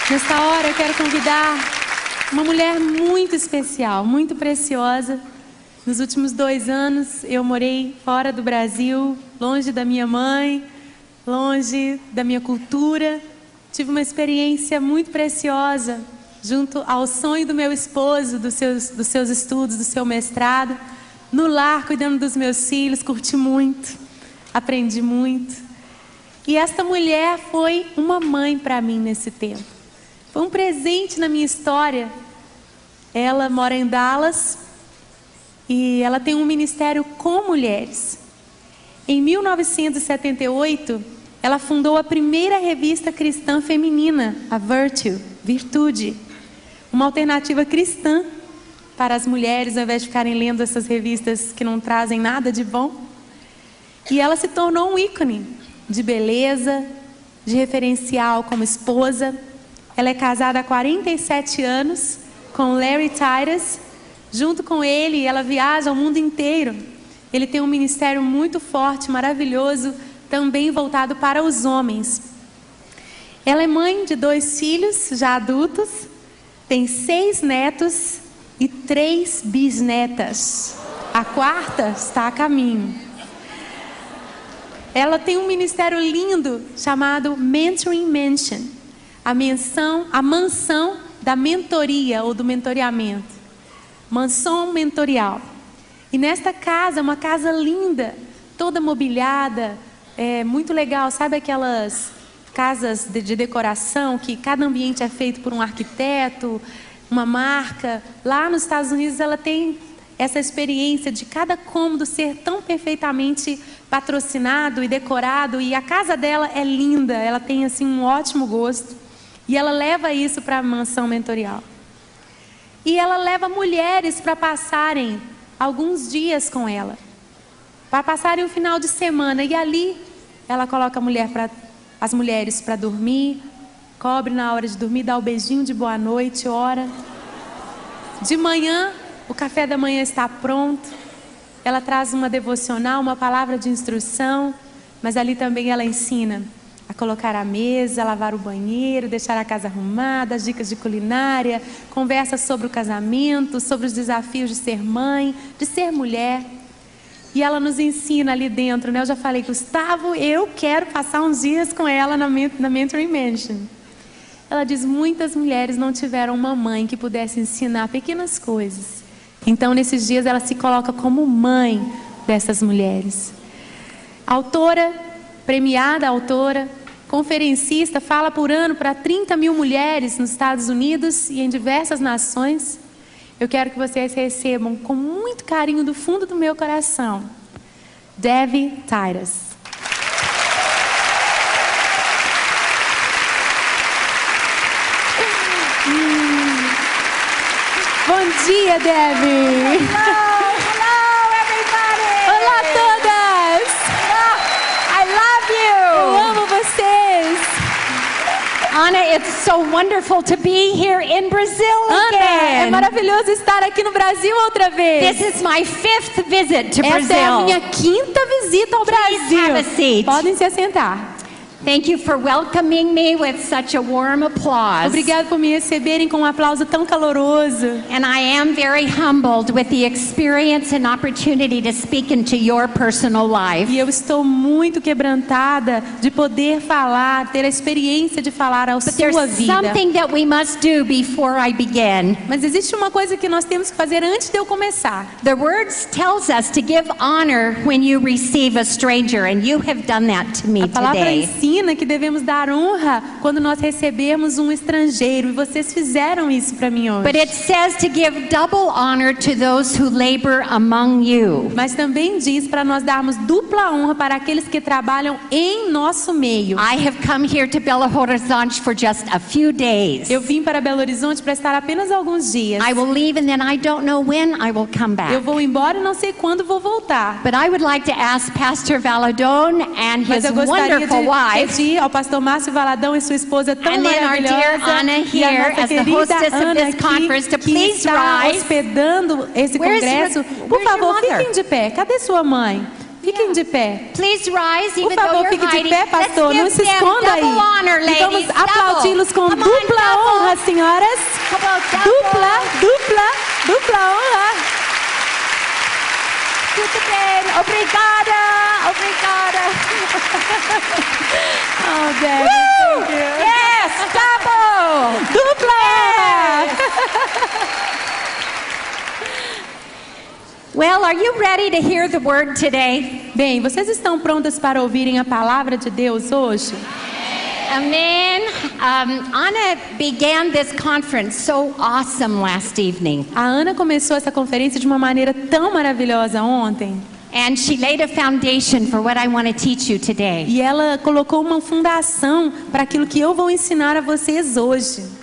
Nesta hora eu quero convidar uma mulher muito especial, muito preciosa. Nos últimos 2 anos eu morei fora do Brasil, longe da minha mãe, longe da minha cultura. Tive uma experiência muito preciosa junto ao sonho do meu esposo, dos seus estudos, do seu mestrado. No lar, cuidando dos meus filhos, curti muito, aprendi muito. E esta mulher foi uma mãe para mim nesse tempo. Foi um presente na minha história. Ela mora em Dallas e ela tem um ministério com mulheres. Em 1978, ela fundou a primeira revista cristã feminina, a Virtude, uma alternativa cristã para as mulheres, ao invés de ficarem lendo essas revistas que não trazem nada de bom. E ela se tornou um ícone de beleza, de referencial como esposa. Ela é casada há 47 anos com Larry Titus. Junto com ele, ela viaja ao mundo inteiro. Ele tem um ministério muito forte, maravilhoso, também voltado para os homens. Ela é mãe de 2 filhos, já adultos, tem 6 netos e 3 bisnetas. A 4ª está a caminho. Ela tem um ministério lindo chamado Mentoring Mansion, a mansão da mentoria ou do mentoreamento, mansão mentorial. E nesta casa, uma casa linda, toda mobiliada, muito legal, sabe aquelas casas de decoração que cada ambiente é feito por um arquiteto, uma marca. Lá nos Estados Unidos ela tem essa experiência de cada cômodo ser tão perfeitamente patrocinado e decorado, e a casa dela é linda, ela tem assim um ótimo gosto, e ela leva isso para a mansão mentorial. E ela leva mulheres para passarem alguns dias com ela, para passarem o final de semana, e ali ela coloca as mulheres para dormir, cobre na hora de dormir, dá o beijinho de boa noite, ora. De manhã, o café da manhã está pronto, ela traz uma devocional, uma palavra de instrução, mas ali também ela ensina a colocar a mesa, lavar o banheiro, deixar a casa arrumada, as dicas de culinária, conversa sobre o casamento, sobre os desafios de ser mãe, de ser mulher. E ela nos ensina ali dentro, né? Eu já falei, Gustavo, eu quero passar uns dias com ela na Mentoring Mansion. Ela diz, muitas mulheres não tiveram uma mãe que pudesse ensinar pequenas coisas. Então, nesses dias, ela se coloca como mãe dessas mulheres. Autora, premiada autora, conferencista, fala por ano para 30 mil mulheres nos Estados Unidos e em diversas nações. Eu quero que vocês recebam com muito carinho do fundo do meu coração, Debbie Titus. Bom dia, Debbie. Hello, everybody. Olá, todas. I love you. Eu amo vocês. Anna, it's so wonderful to be here in Brazil Ana, é again. maravilhoso estar aqui no Brasil outra vez. This is my 5th visit to Essa Brazil. é a minha 5ª visita ao Brasil. have a seat. Podem se assentar. Thank you for welcoming me with such a warm applause. Obrigado por me receberem com um aplauso tão caloroso. And I am very humbled with the experience and opportunity to speak into your personal life. E eu estou muito quebrantada de poder falar, ter a experiência de falar à But sua there's vida. something that we must do before I begin. Mas existe uma coisa que nós temos que fazer antes de eu começar. The words tells us to give honor when you receive a stranger, and you have done that to me A palavra today. ensina que devemos dar honra quando nós recebemos um estrangeiro, e vocês fizeram isso para mim hoje. But it says to give double honor to those who labor among you. Mas também diz para nós darmos dupla honra para aqueles que trabalham em nosso meio. I have come here to Belo Horizonte for just a few days. Eu vim para Belo Horizonte para estar apenas alguns dias. I will leave and then I don't know when I will come back. Eu vou embora e não sei quando vou voltar. But I would like to ask Pastor Valadon and Mas his eu gostaria wonderful de wife pedir ao pastor Márcio Valadão e sua esposa tão and then our dear maravilhosa, Anna e a here nossa as the querida hostess of Ana this conference to aqui, que please está rise. hospedando esse Where's congresso. your- Por where's your favor, mother? fiquem de pé. Cadê sua mãe? Fiquem de pé. Please rise, Por even though favor, you're fique de hiding. pé, pastor. Não Let's se give them esconda aí. double honor, E ladies. vamos aplaudi-los com Double. Come on, dupla double. honra, senhoras. Come on, double. Dupla honra. Tudo bem. Obrigada. Oh, Debbie, thank you. Yes, double. Dupla honra. Well, are you ready to hear the word today? Bem, vocês estão prontas para ouvirem a palavra de Deus hoje? Amen. Anna began this conference so awesome last evening. A Ana começou essa conferência de uma maneira tão maravilhosa ontem. And she laid a foundation for what I want to teach you today. E ela colocou uma fundação para aquilo que eu vou ensinar a vocês hoje.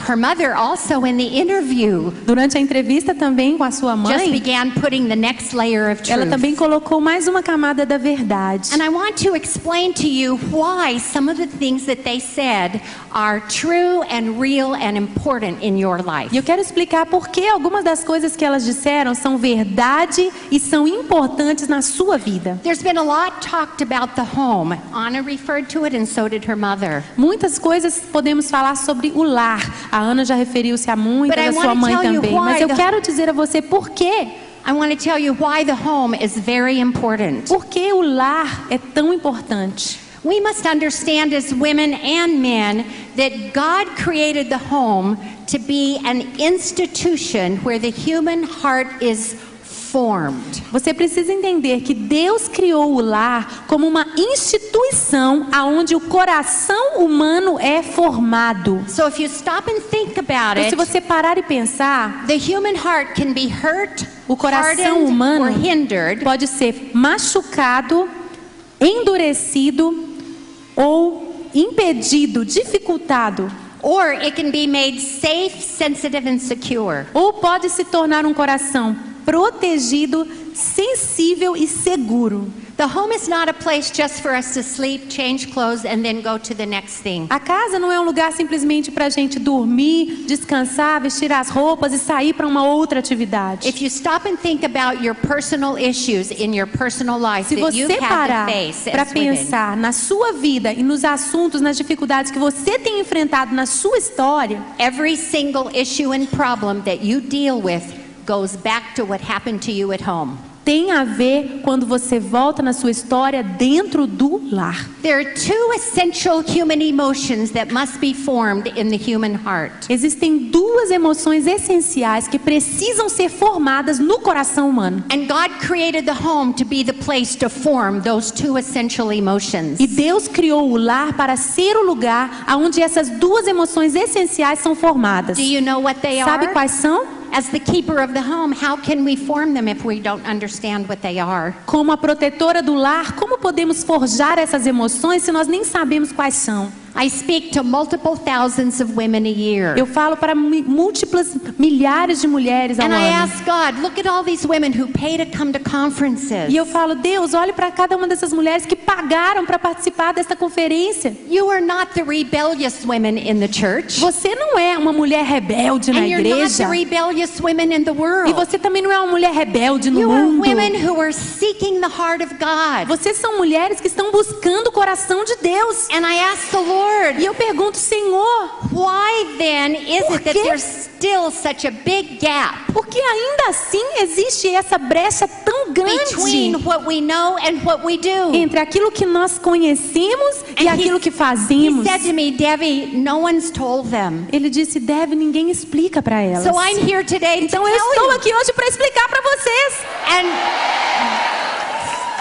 Her mother also in the interview Durante a entrevista também com a sua just mãe, began putting the next layer of ela truth. também colocou mais uma camada da verdade. And I want to explain to you why some of the things that they said are true and real and important in your life. E eu quero explicar por que algumas das coisas que elas disseram são verdade e são importantes na sua vida. There's been a lot talked about the home. Anna referred to it and so did her mother. Muitas coisas podemos falar sobre o lar. A Ana já referiu-se a muitas, But I a sua wanna mãe tell you também. why Mas eu the- quero dizer a você por quê. I want to tell you why the home is very important. Por que o lar é tão importante? We must understand as women and men that God created the home to be an institution where the human heart is formed. Você precisa entender que Deus criou o lar como uma instituição aonde o coração humano é formado. So if you stop and think about Então, se it, você parar e pensar, the human heart can be hurt, o coração hardened, humano or hindered pode ser machucado, endurecido ou impedido, dificultado. or it can be made safe, sensitive and secure. Ou pode se tornar um coração protegido, sensível e seguro. The home is not a place just for us to sleep, change clothes and then go to the next thing. A casa não é um lugar simplesmente para a gente dormir, descansar, vestir as roupas e sair para uma outra atividade. If you stop and think about your personal issues in your personal life Se that you você have parar to face para as women, pensar na sua vida e nos assuntos, nas dificuldades que você tem enfrentado na sua história, every single issue and problem that you deal with goes back to what happened to you at home. tem a ver quando você volta na sua história dentro do lar. There are two essential human emotions that must be formed in the human heart. Existem duas emoções essenciais que precisam ser formadas no coração humano. And God created the home to be the place to form those two essential emotions. E Deus criou o lar para ser o lugar onde essas duas emoções essenciais são formadas. Do you know what they Sabe are? quais são? As the keeper of the home, how can we form them if we don't understand what they are? Como a protetora do lar, como podemos forjar essas emoções se nós nem sabemos quais são? I speak to multiple thousands of women a year. Eu falo para múltiplas milhares de mulheres ao And I ano. ask God, look at all these women who pay to come to conferences. E eu falo, Deus, olhe para cada uma dessas mulheres que pagaram para participar desta conferência. You are not the rebellious women in the church. Você não é uma mulher rebelde na And you're not igreja. the rebellious women in the world. E você também não é uma mulher rebelde no You are mundo. women who are seeking the heart of God. Vocês são mulheres que estão buscando o coração de Deus. And I ask the Lord, E eu pergunto, Senhor, why then is Por it that quê? there's still such a big gap por que ainda assim existe essa brecha tão grande between what we know and what we do? entre aquilo que nós conhecemos e And aquilo que He fazemos? said to me, Debbie, no one's told them. Ele disse, Deve, ninguém explica para elas. So I'm here today to Então tell eu estou you. aqui hoje para explicar para vocês. And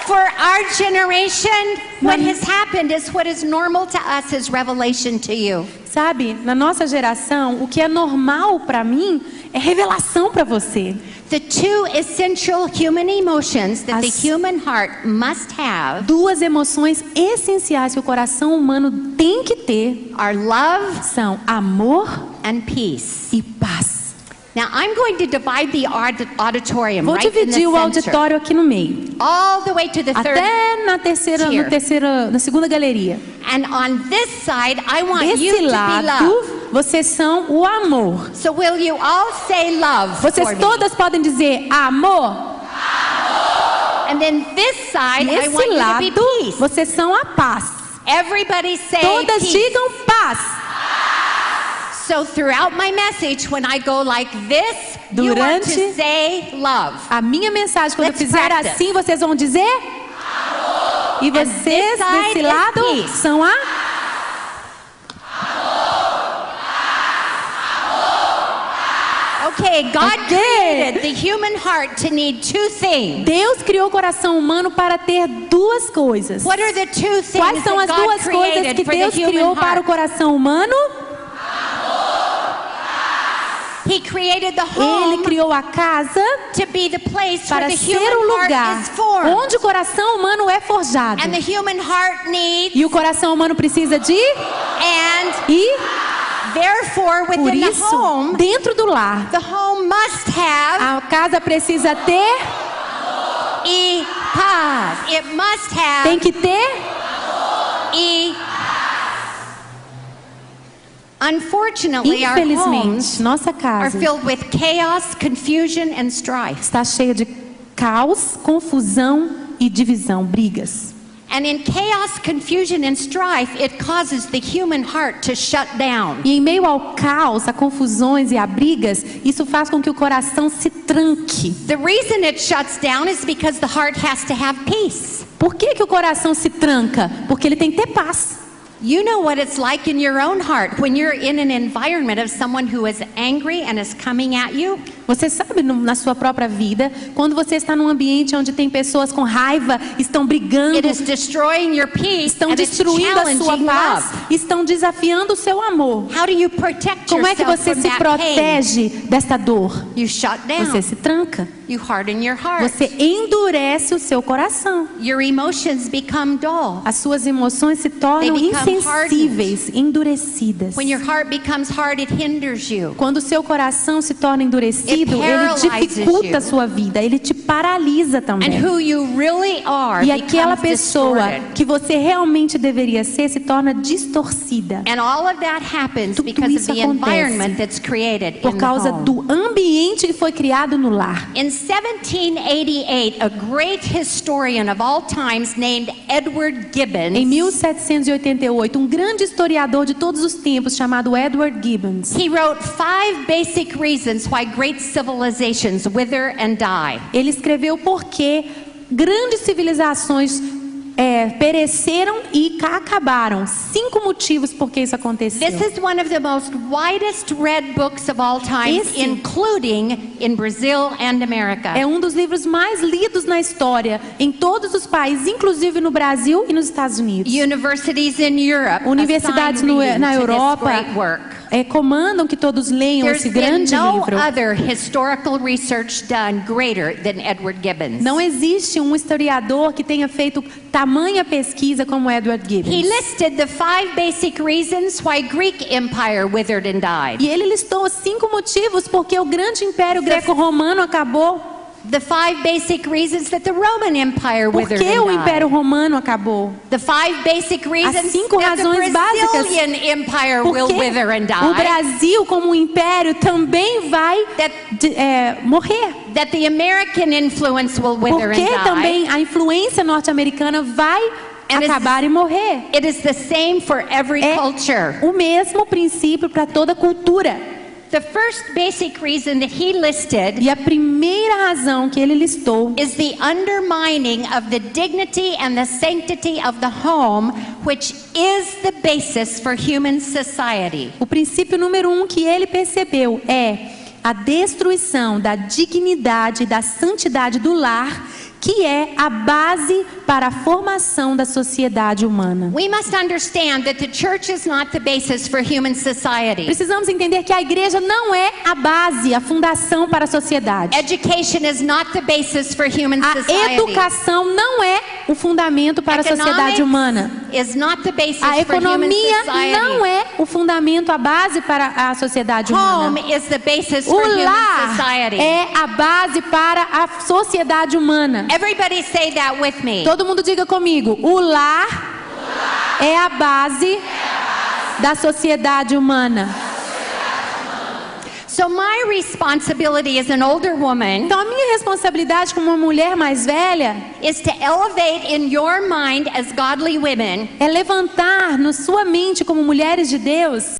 for our generation, what has happened is what is normal to us is revelation to you. Sabe, na nossa geração, o que é normal para mim é revelação para você. The two essential human emotions that As- the human heart must have Duas emoções essenciais que o coração humano tem que ter are love são amor and peace. e paz. Now I'm going to divide the auditorium Vou right in the dividir o center, auditório aqui no meio, all the way to the third. até na segunda galeria. And on this side, I want you Desse to be love. lado, vocês são o amor. So will you all say love Vocês for me? todas podem dizer amor. And then this side, I Desse want you to be lado, peace. vocês são a paz. Everybody say Todas peace. digam paz. So throughout my message, when I go like this, you want to Durante say love. a minha mensagem, quando eu Let's fizer practice. assim, vocês vão dizer? E vocês, this side desse is lado, peace. são a... Okay, God Okay. created the human heart to need two things. Deus criou o coração humano para ter duas coisas. What are the two things Quais são that as God duas coisas created que for the Deus human criou para o heart? coração humano? He created the Ele home criou a casa to be the place where para the ser human o heart lugar is formed. onde o coração humano é forjado. And the human heart needs, E o coração humano precisa de... and E, therefore por within the isso, home, dentro do lar, the home must have a casa precisa ter... paz. It must have Tem que ter... Unfortunately, our homes Infelizmente, nossa are casa filled with chaos, confusion, and strife. está cheia de caos, confusão e divisão, brigas. And in chaos, confusion, and strife, it causes the human heart to shut down. E em meio ao caos, a confusões e a brigas, isso faz com que o coração se tranque. The reason it shuts down is because the heart has to have peace. Por que que o coração se tranca? Porque ele tem que ter paz. You know what it's like in your own heart when you're in an environment of someone who is angry and is coming at you. Você sabe na sua própria vida, quando você está num ambiente onde tem pessoas com raiva, estão brigando, It is destroying your peace estão and it's destruindo a sua challenging paz, love. estão desafiando o seu amor. How do you protect Como é que yourself você from se that pain? protege desta dor? You shut down. Você se tranca. You harden your heart. Você endurece o seu coração. Your emotions become dull. As suas emoções se tornam They become insensíveis, endurecidas. When your heart becomes hard, it hinders you. Quando o seu coração se torna endurecido, It ele paralyzes dificulta you. a sua vida, ele te paralisa And também. who you really are E aquela becomes pessoa distorted. que você realmente deveria ser se torna distorcida And all of that happens Tudo because of isso the acontece environment that's created por in the causa home. do ambiente que foi criado no lar. In 1788, a great historian of all times named Edward Gibbons, Em 1788, um grande historiador de todos os tempos chamado Edward Gibbons, he wrote 5 basic reasons why great civilizations wither and die. ele escreveu por que grandes civilizações pereceram e acabaram. 5 motivos por que isso aconteceu. This is one of the most widest read books of all times, Esse- including in Brazil and America. É um dos livros mais lidos na história, em todos os países, inclusive no Brasil e nos Estados Unidos. Universities in Europe Universidades assign reading na to this Europa great work. comandam que todos leiam There's esse been grande no livro. other historical research done greater than Edward Gibbons. Não existe um historiador que tenha feito tamanha pesquisa como Edward He Gibbons. listed the 5 basic reasons why Greek Empire withered and died. E ele listou 5 motivos porque o grande império greco-romano acabou. The 5 basic reasons that the Roman Empire Por withered que and o died. império romano acabou? The 5 basic reasons 5 that the razões básicas Brazilian Empire will Porque wither and o die. Brasil, como um império, também vai morrer. That the American influence will wither and Porque die. também a influência norte-americana vai And acabar e morrer. It is the same for every É culture. o mesmo princípio para toda cultura. The first basic reason that he listed E a primeira razão que ele listou is the undermining of the dignity and the sanctity of the home, which is the basis for human society. O princípio número 1 que ele percebeu é a destruição da dignidade e da santidade do lar, que é a base para a formação da sociedade humana. We must understand that the church is not the basis for human society. Precisamos entender que a igreja não é a base, a fundação para a sociedade. Education is not the basis for human A society. educação não é o fundamento para a sociedade humana. Is not the basis A for human economia society. não é o fundamento, a base para a sociedade humana. Home is the basis O for human lar society. é a base para a sociedade humana. Everybody say that with me. Todo mundo diga comigo. O lar é a base da sociedade humana. So my responsibility as an older woman Então a minha responsabilidade como uma mulher mais velha is to elevate in your mind as godly women é levantar na sua mente como mulheres de Deus